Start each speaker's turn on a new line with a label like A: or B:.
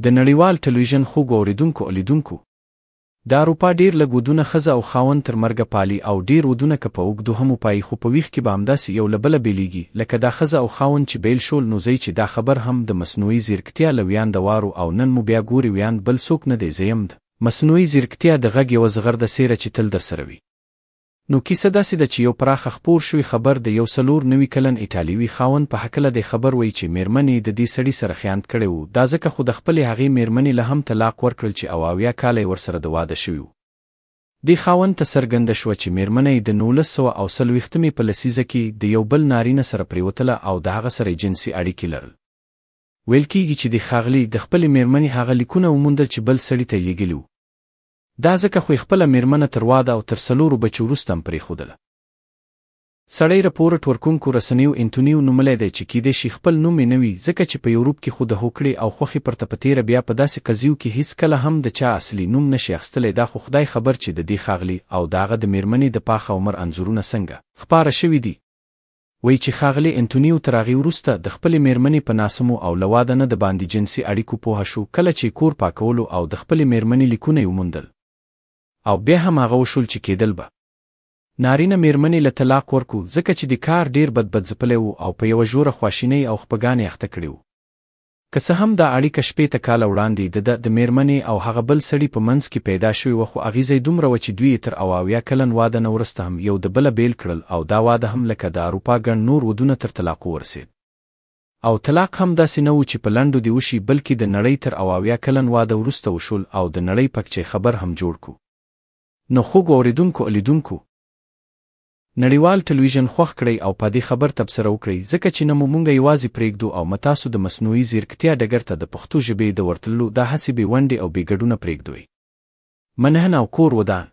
A: د نړیوال ټلویزیون خوږو اوریدونکو او لیدونکو، د اروپا ډېر لږ ودونه ښځه او خاوند تر مرګه پالي او ډېر ودونه که په اوږدو هم وپایي، خو په ویښ کې به همداسې یو له بله بېلېږي لکه دا ښځه او خاوند چې بیل شول. نو ځئ چې دا خبر هم د مصنوعي ځیرکتیا له ویاندوارو او نن مو بیا ګوري ویاند بل څوک نه دی، زه یم د مصنوعي ځیرکتیا د غږ یوه زغرده څیره چې تل درسره وي. نو کیسه داسې ده چې یو پراخه خپور شوی خبر د یو 94 کلن ایټالوي خاوند په هکله دی. خبر وایي چې میرمن یې د دې سړي سره خیانت کړی و، دا ځکه خو د خپلې هغې میرمنې له هم طلاق ورکړل چې 80 کاله یې ورسره د واده شوي و. دې خاوند ته څرګنده شوه چې میرمنه یې د 1940 په لسیزه کې د یو بل نارینه سره پریوتله او د هغه سره یې جنسي اړیکې لرل. ویل کېږي چې د ښاغلي د خپلې میرمنې هغه لیکونه وموندل چې بل سړي ته یې لیږلي وو. دا ځکه خو یې خپله میرمنه تر واده او تر 4 بچو وروسته هم پرېښودله. سړی رپورټ ورکوونکو رسنیو انتونیو نوملی دی چې کیدای شي خپل نوم یې نه وي، ځکه چې په یورپ کې خو د هوکړې او خوښې پرته په تېره بیا په داسې قضیو کې هیڅکله هم د چا اصلي نوم نشي اخیستلی. دا خو خدای خبر چې د دې ښاغلي او د هغه د میرمنې د پاخه عمر انځورونه څنګه خپاره شوي دي. وایي چې ښاغلي انتونیو تر هغې وروسته د خپلې میرمنې په ناسمو او له واده نه د باندې جنسي اړیکو پوهه شو، کله چې کور پاکولو او د خپلې میرمنې لیکونه یې وموندل، او بیا هم هغه وشول چې کېدل به نارینه میرمنې له طلاق ورکو، ځکه چې د کار ډېر بدځپلی و او په یوه ژوره خواشینۍ او خپګان یې اخته کړی و. که څه هم دا اړیکه 60 کاله وړاندې د میرمنې او هغه بل سړي په منځ کې پیدا شوې وه، خو اغیزه یې دومره وه چې دوی یې تر 80 کلن واده نه وروسته هم یو د بله بیل کړل، او دا واده هم لکه د اروپا ګڼ نور ودونه تر طلاقو ورسېد. او طلاق هم داسې نه و چې په لنډو دې وشي، بلکې د نړۍ تر 80 کلن واده وروسته وشول، او د نړۍ پکچې خبر هم جوړ کو. نو خوږو اوریدونکو او لیدونکو، نړیوال ټلویزیون خوښ کړئ او په دې خبر تبصره وکړئ، ځکه چې نه مو مونږ یوازې پرېږدو او متاسو د مصنوعي ځیرکتیا ډګر ته د پښتو ژبې د ورتللو دا هڅې بې ونډې او بې ګډونه پرېږدوئ. مننه او کور ودان.